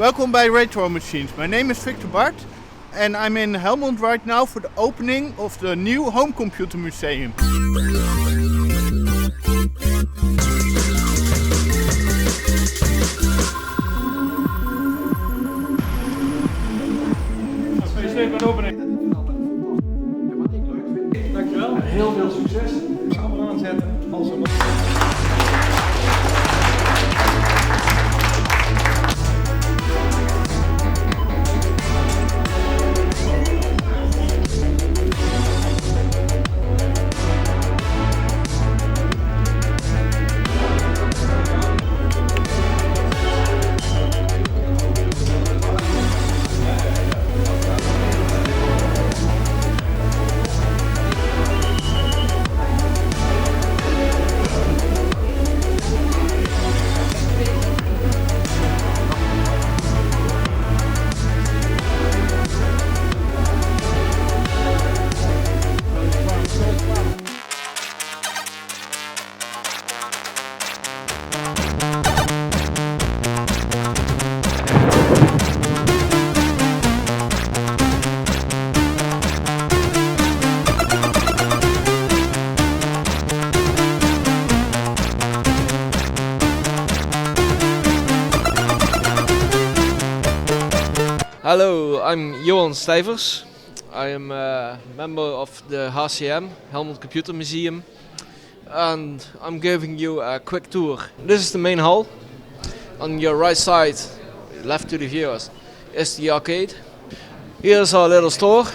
Welkom bij Retro Machines. My name is Victor Bart and I'm in Helmond right now for the opening of the new HomeComputerMuseum. Gefeliciteerd met de opening. En wat ik leuk vind, dankjewel. En heel veel succes. Allemaal aanzetten als we. Hello, I'm Johan Stijvers. I am a member of the HCM, HomeComputerMuseum, and I'm giving you a quick tour. This is the main hall. On your right side, left to the viewers, is the arcade. Here's our little store.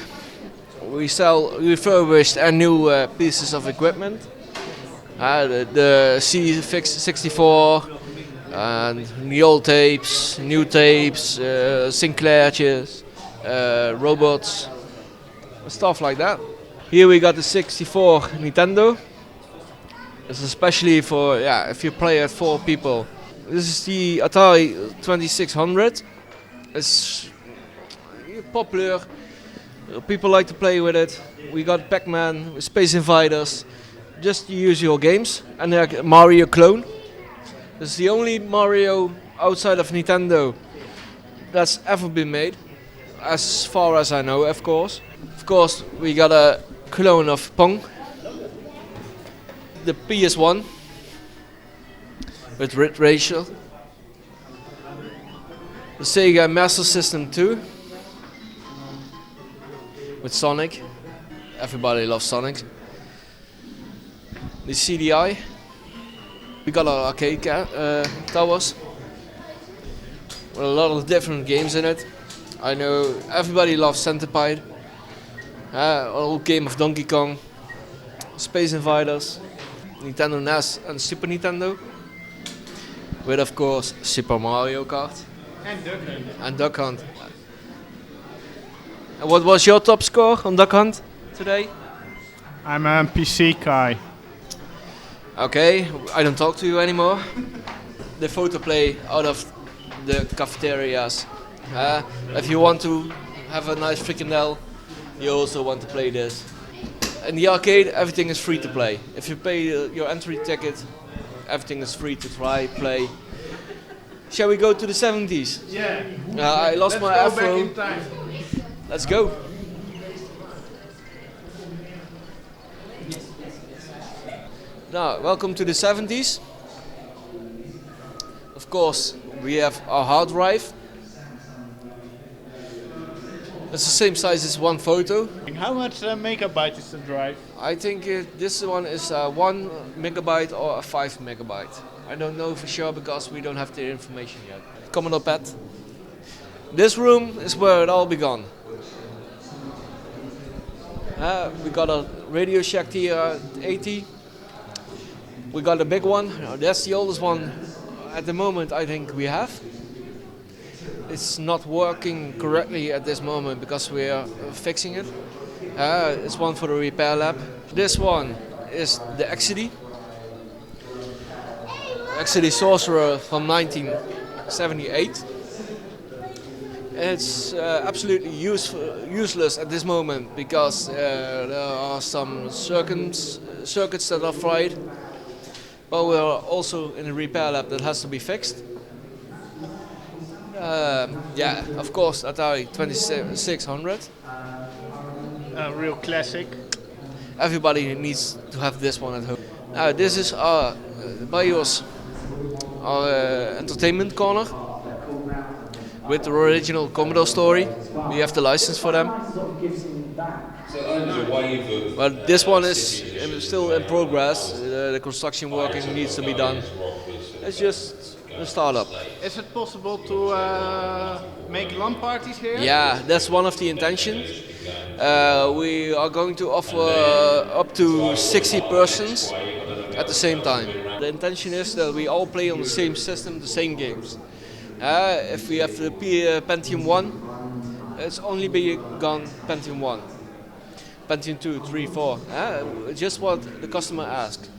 We sell refurbished and new pieces of equipment. The C64, and the old tapes, new tapes, Sinclair's, robots, stuff like that. Here we got the 64 Nintendo. It's especially for if you play at 4 people. This is the Atari 2600. It's popular. People like to play with it. We got Pac-Man, Space Invaders, just the usual games, and a Mario clone. This is the only Mario outside of Nintendo that's ever been made, as far as I know, of course. Of course, we got a clone of Pong, the PS1 with Rid Rachel, the Sega Master System 2 with Sonic. Everybody loves Sonic. The CDI. We got our arcade towers with a lot of different games in it. I know everybody loves Centipede, old game of Donkey Kong, Space Invaders, Nintendo NES and Super Nintendo, with of course Super Mario Kart and Duck Hunt. And what was your top score on Duck Hunt today? I'm a PC guy. Okay, I don't talk to you anymore. The photo play out of the cafeterias. If you want to have a nice fricandel, you also want to play this. In the arcade, everything is free to play. If you pay your entry ticket, everything is free to try, play. Shall we go to the 70s? Yeah. I lost my afro. Back in time. Let's go. Now, welcome to the 70s. Of course, we have our hard drive. It's the same size as one photo. How much megabyte is the drive? I think this one is 1 megabyte or a 5 megabyte. I don't know for sure because we don't have the information yet. Commodore PET. This room is where it all began. We got a Radio Shack TR-80. We got a big one. That's the oldest one at the moment I think we have. It's not working correctly at this moment because we are fixing it. It's one for the repair lab. This one is the XCD. XCD Sorcerer from 1978. It's absolutely useless at this moment because there are some circuits that are fried. But we are also in a repair lab that has to be fixed. Yeah, of course, Atari 2600. A real classic. Everybody needs to have this one at home. Now, this is our BIOS, our entertainment corner with the original Commodore story. We have the license for them. But this one is still in progress. The construction working needs to be done. It's just a startup. Is it possible to make LAN parties here? Yeah, that's one of the intentions. We are going to offer up to 60 persons at the same time. The intention is that we all play on the same system, the same games. If we have the Pentium 1, it's only begun Pentium 1. Pentium 2, 3, 4. Just what the customer asks.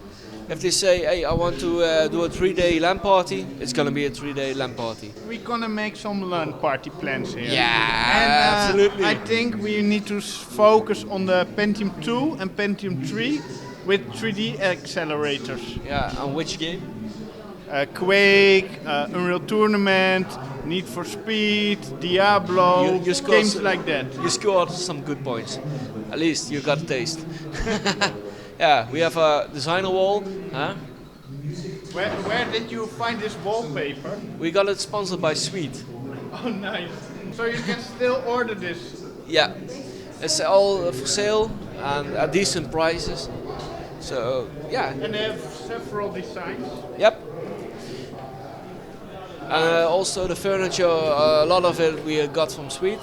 If they say, hey, I want to do a 3-day LAN party, it's going to be a 3-day LAN party. We're gonna make some LAN party plans here. Yeah, And absolutely. I think we need to focus on the Pentium 2 and Pentium 3 with 3D accelerators. Yeah, and which game? Quake, Unreal Tournament, Need for Speed, Diablo, You scored games like that. You scored some good points. At least you got a taste. Yeah, we have a designer wall. Huh? Where did you find this wallpaper? We got it sponsored by Sweet. Oh, nice. So you can still order this. Yeah, it's all for sale and at decent prices. So yeah, And they have several designs. yep. Also the furniture, a lot of it we got from Sweet.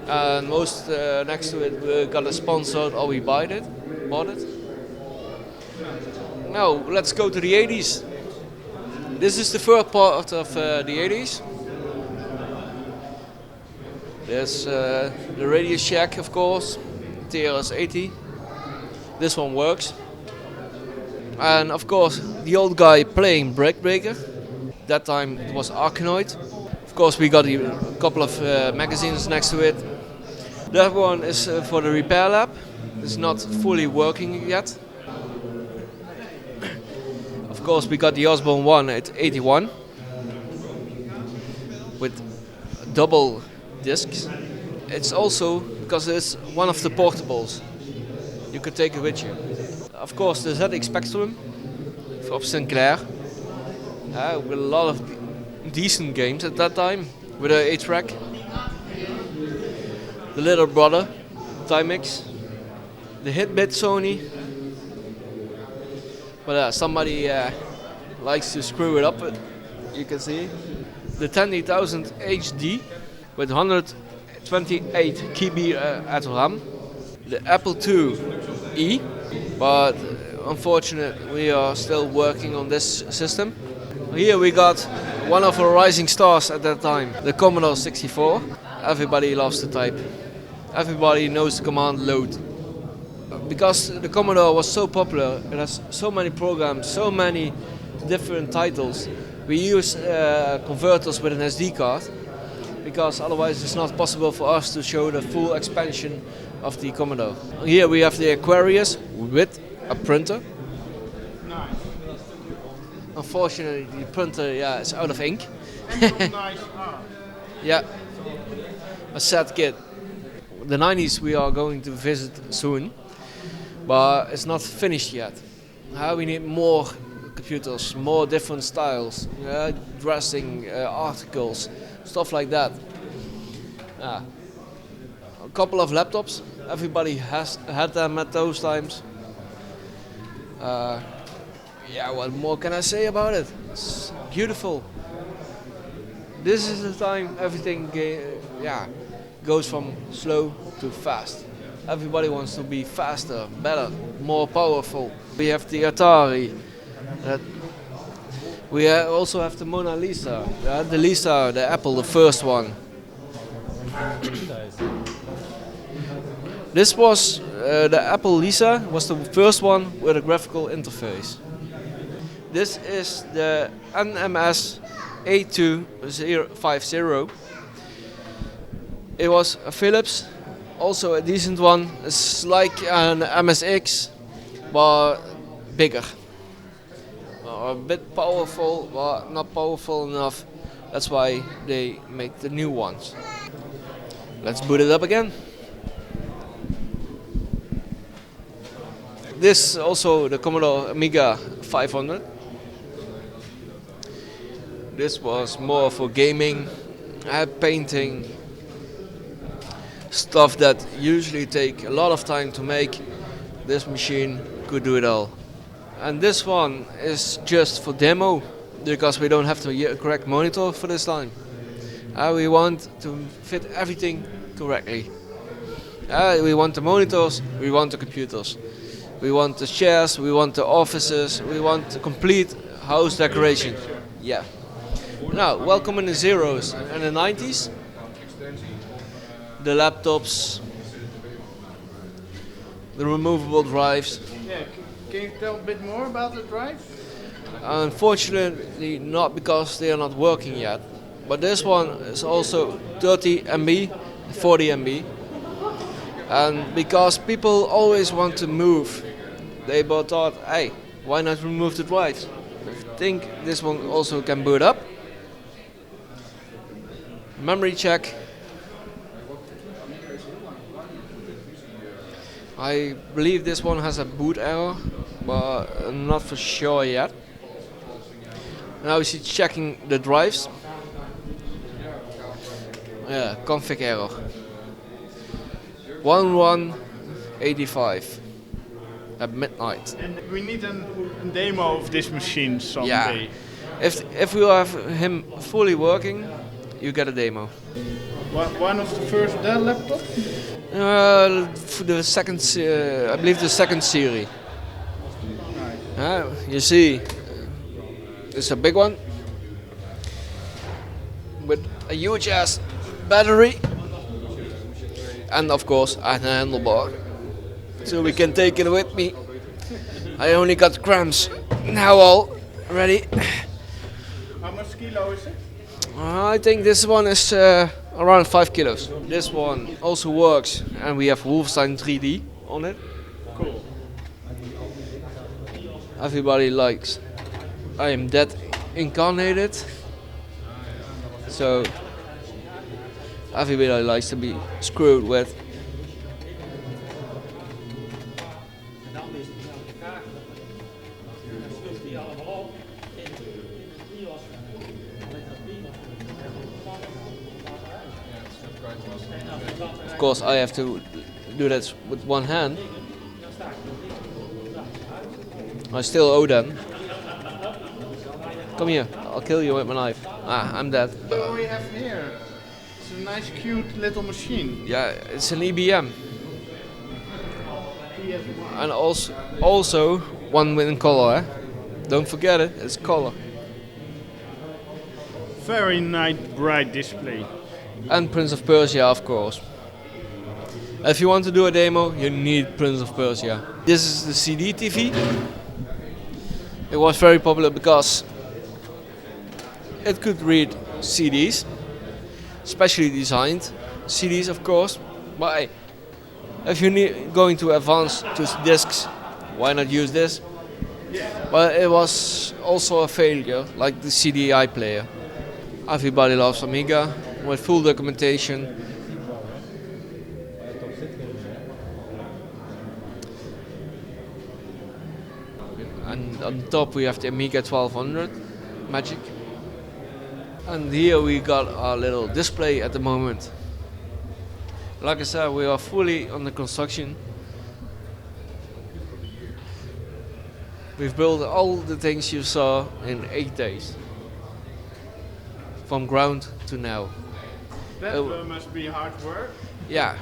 And most next to it we got it sponsored or we bought it. Now let's go to the 80s. This is the first part of the 80s. There's the Radio Shack, of course, TRS-80. This one works. And of course, the old guy playing Breakbreaker. That time it was Arkanoid. Of course, we got a couple of magazines next to it. That one is for the repair lab. It's not fully working yet. Of course, we got the Osborne one at 81 with double discs. It's also because it's one of the portables. You could take it with you. Of course, the ZX Spectrum of Sinclair with a lot of decent games at that time with an 8-track. The little brother, Timex. The Hitbit Sony. But somebody likes to screw it up, you can see. The 10,000 HD with 128 KB at RAM. The Apple IIe, but unfortunately we are still working on this system. Here we got one of our rising stars at that time, the Commodore 64. Everybody loves to type. Everybody knows the command load. Because the Commodore was so popular, it has so many programs, so many different titles. We use converters with an SD card, because otherwise it's not possible for us to show the full expansion of the Commodore. Here we have the Aquarius with a printer. Nice. Unfortunately, the printer is out of ink. Nice art. Yeah, a sad kid. The 90s we are going to visit soon, but it's not finished yet. We need more computers, more different styles, dressing, articles, stuff like that. A couple of laptops, everybody has had them at those times. What more can I say about it? It's beautiful. This is the time everything goes from slow to fast. Everybody wants to be faster, better, more powerful. We have the Atari. We also have the Mona Lisa. The Lisa, the Apple, the first one. This was the Apple Lisa, was the first one with a graphical interface. This is the NMS 8250. It was a Philips, also a decent one. It's like an MSX, but bigger. A bit powerful, but not powerful enough That's why they make the new ones. Let's boot it up again. This is also the Commodore Amiga 500. This was more for gaming, painting, stuff that usually take a lot of time to make. This machine could do it all. And this one is just for demo, because we don't have the correct monitor for this time. We want to fit everything correctly. We want the monitors, we want the computers. We want the chairs, we want the offices, we want the complete house decoration. Yeah. Now, welcome in the zeros and the 90s. The laptops, the removable drives. Yeah, can you tell a bit more about the drive? Unfortunately, not because they are not working yet. But this one is also 30 MB, 40 MB. And because people always want to move, they both thought, hey, why not remove the drives? I think this one also can boot up. Memory check. I believe this one has a boot error, but I'm not for sure yet. Now we see checking the drives. Yeah, config error. 1185 at midnight. And we need a demo of this machine someday. Yeah. If we have him fully working, you get a demo. One of the first Dell laptops? For the second, I believe the second series. You see, it's a big one with a huge ass battery, and of course a handlebar, so we can take it with me. I only got cramps now already. How much kilo is it? I think this one is around 5 kilos. This one also works, and we have Wolfenstein 3D on it. Cool. Everybody likes I Am Dead incarnated, so everybody likes to be screwed with. Of course, I have to do that with one hand. I still owe them. Come here, I'll kill you with my knife. I'm dead. What do we have here? It's a nice, cute little machine. Yeah, it's an EBM. And also one in color. Eh? Don't forget it, it's color. Very nice, bright display. And Prince of Persia, of course. If you want to do a demo, you need Prince of Persia. This is the CD TV. It was very popular because it could read CDs, specially designed CDs, of course. But hey, if you're going to advance to discs, why not use this? But it was also a failure, like the CDI player. Everybody loves Amiga with full documentation. And on top we have the Amiga 1200 Magic. And here we got our little display at the moment. Like I said, we are fully under construction. We've built all the things you saw in 8 days. From ground to now. That must be hard work. Yeah,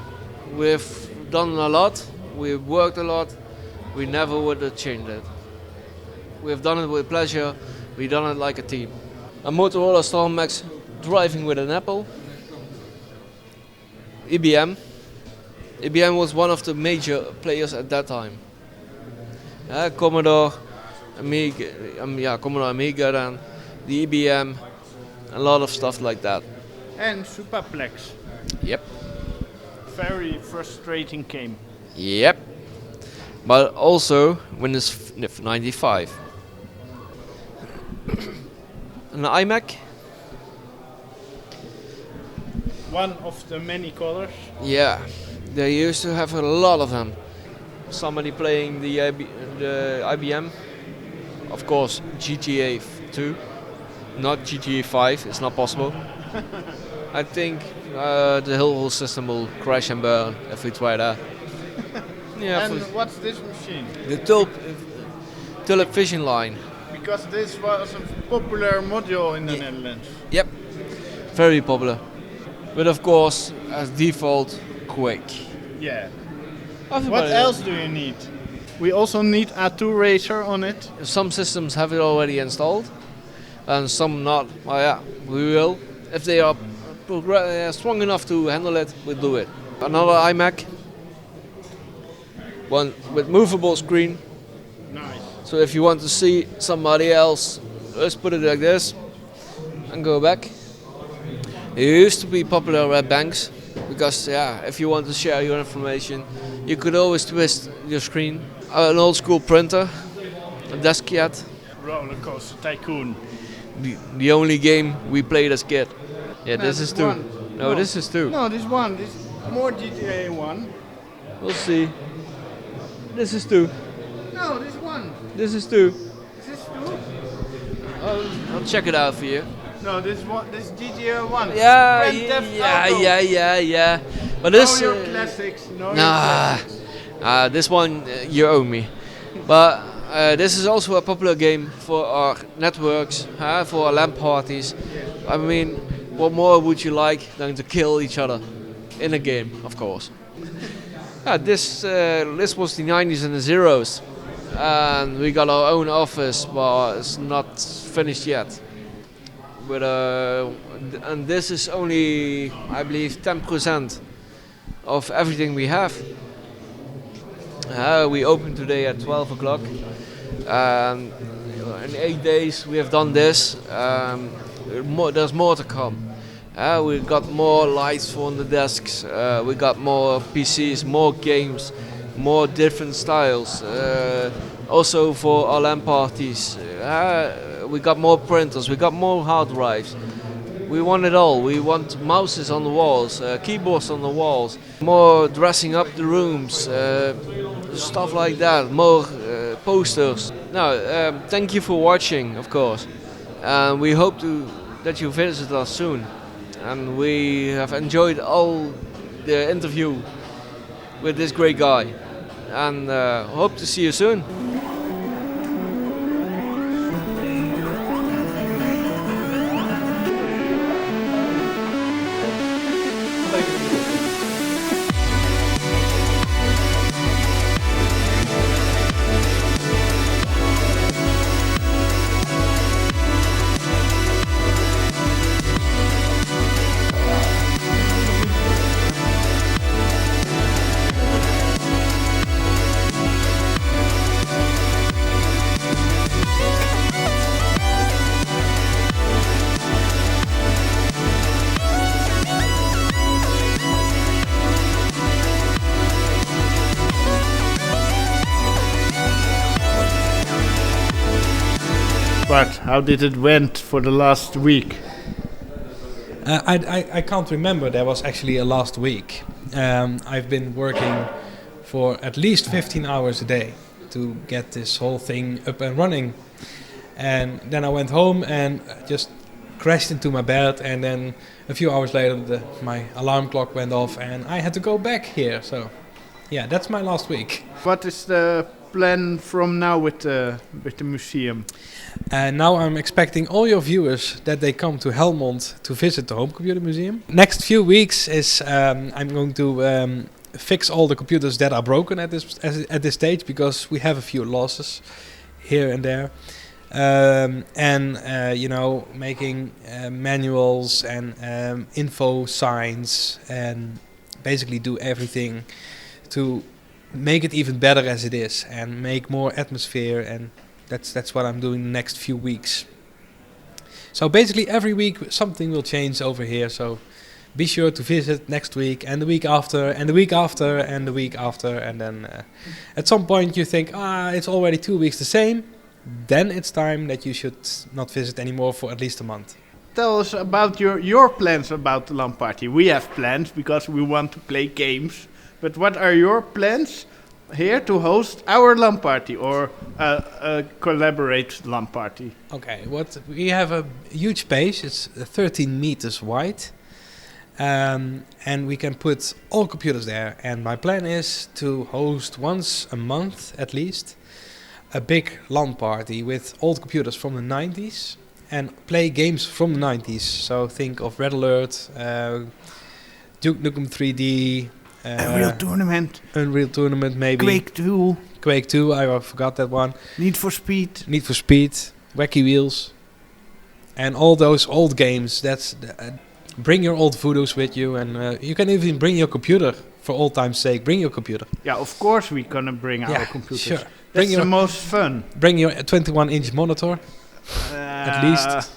we've done a lot, we've worked a lot, we never would have changed it. We've done it with pleasure, we've done it like a team. A Motorola Storm Max driving with an Apple. IBM. IBM was one of the major players at that time. Commodore, Amiga, Commodore Amiga then, the IBM, a lot of stuff like that. And Superplex. Yep. Very frustrating game. Yep. But also Windows 95. An iMac. one of the many colors. Yeah, they used to have a lot of them. Somebody playing the IBM, of course GTA 2, not GTA 5, it's not possible. I think the whole system will crash and burn if we try that. Yeah, And what's this machine? the tulip vision line. Because this was a popular module in the Yeah. Netherlands. Yep, very popular. But of course, as default, quick. Yeah. Everybody What else do you need? We also need a 2 racer on it. Some systems have it already installed, and some not. Well, yeah, we will. If they are strong enough to handle it, we'll do it. Another iMac, one with movable screen. Nice. So if you want to see somebody else, let's put it like this, and go back. It used to be popular at banks, because yeah, if you want to share your information, you could always twist your screen. An old school printer, a Deskyat, Roller Coaster Tycoon. the only game we played as kid. Yeah, No, this this is 2. one. No, No. this is 2. No, this one. This more GTA 1. We'll see. This is 2. No, this one. This is 2. Is this 2? I'll check it out for you. No, this one. This GTA 1. Yeah, Grand Theft yeah, Auto. yeah. But this. Know your classics. Know your Nah, classics. this one you owe me. But this is also a popular game for our networks, for our LAN parties. I mean, what more would you like than to kill each other in a game, of course? This was the 90s and the zeros, and we got our own office, but it's not finished yet. But and this is only, I believe, 10% of everything we have. We opened today at 12 o'clock. In 8 days we have done this. There's more to come. We got more lights on the desks. We got more PCs, more games, more different styles. Also for our LAN parties, we got more printers. We got more hard drives. We want it all. We want mouses on the walls, keyboards on the walls, more dressing up the rooms, stuff like that, more posters. Now, thank you for watching, of course. And we hope that you visit us soon. And we have enjoyed all the interview with this great guy. And hope to see you soon. But how did it went for the last week? I can't remember. There was actually a last week. I've been working for at least 15 hours a day to get this whole thing up and running. And then I went home and just crashed into my bed. And then a few hours later, my alarm clock went off and I had to go back here. So, yeah, that's my last week. What is the plan from now with the museum? And now I'm expecting all your viewers that they come to Helmond to visit the Home Computer Museum. Next few weeks is I'm going to fix all the computers that are broken at this stage, because we have a few losses here and there. Making manuals and info signs, and basically do everything to make it even better as it is and make more atmosphere, and that's what I'm doing the next few weeks. So basically every week something will change over here, so be sure to visit next week and the week after and the week after and the week after, and then at some point you think, it's already 2 weeks the same, then it's time that you should not visit anymore for at least a month. tell us about your plans about the LAN party. We have plans because we want to play games. But what are your plans here to host our LAN party or a collaborate LAN party? Okay, we have a huge space. It's 13 meters wide. And we can put all computers there. And my plan is to host once a month at least a big LAN party with old computers from the 90s and play games from the 90s. So think of Red Alert, Duke Nukem 3D, Unreal Tournament maybe. Quake 2, I forgot that one. Need for Speed, Wacky Wheels, and all those old games. Bring your old Voodoos with you, and you can even bring your computer. For old time's sake, bring your computer. Yeah, of course we're gonna bring our computers. Sure. That's the most fun. Bring your 21-inch monitor, at least.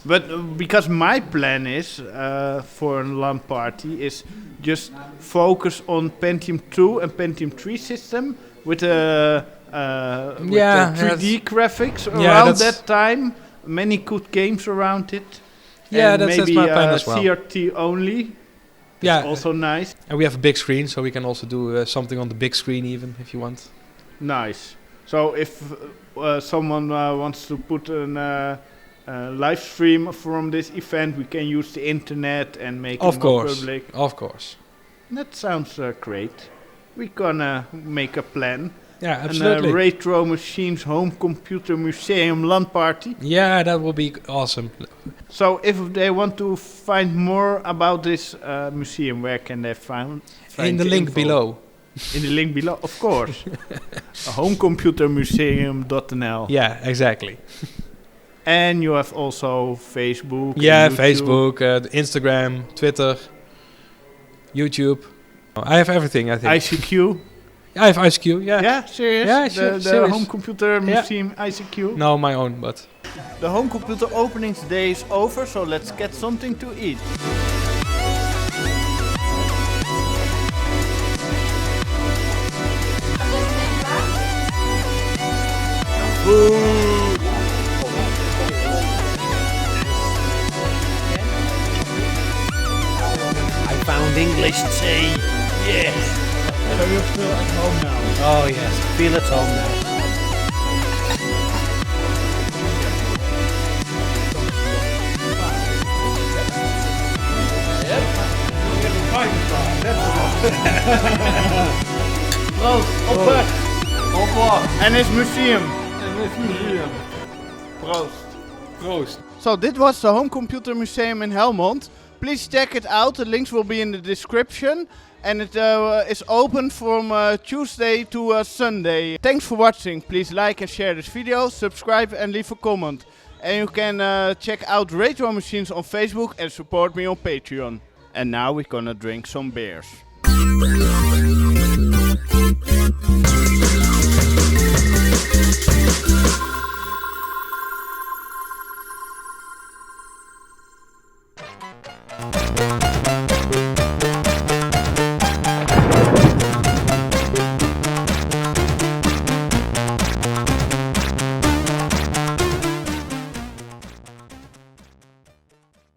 But because my plan is for a LAN party is just focus on Pentium 2 and Pentium 3 system with the 3D graphics around that time. Many good games around it. Yeah, and that's maybe my plan as well. CRT only. That's also nice. And we have a big screen, so we can also do something on the big screen even if you want. Nice. So if someone wants to put a live stream from this event, we can use the internet and make it more public. Of course. That sounds great. We're gonna make a plan. Yeah, absolutely. And a Retro Machines Home Computer Museum LAN party. Yeah, that will be awesome. So if they want to find more about this museum, where can they find in the link below. In the link below, of course. HomeComputerMuseum.nl. Yeah, exactly. And you have also Facebook. Yeah, Facebook, Instagram, Twitter, YouTube. I have everything, I think. ICQ. I have ICQ, yeah. Yeah, serious? Yeah, sure, The serious. Home Computer Museum ICQ? No, my own, but... The home computer openings day is over, so let's get something to eat. Food! I found English tea. Yes. So you feel at home now? Oh yes, feel at home now. Proost, op weg! En his museum. Proost. Proost. So this was the Home Computer Museum in Helmond. Please check it out, the links will be in the description. And it is open from Tuesday to Sunday. Thanks for watching. Please like and share this video, subscribe and leave a comment. And you can check out Retro Machines on Facebook and support me on Patreon. And now we're gonna drink some beers.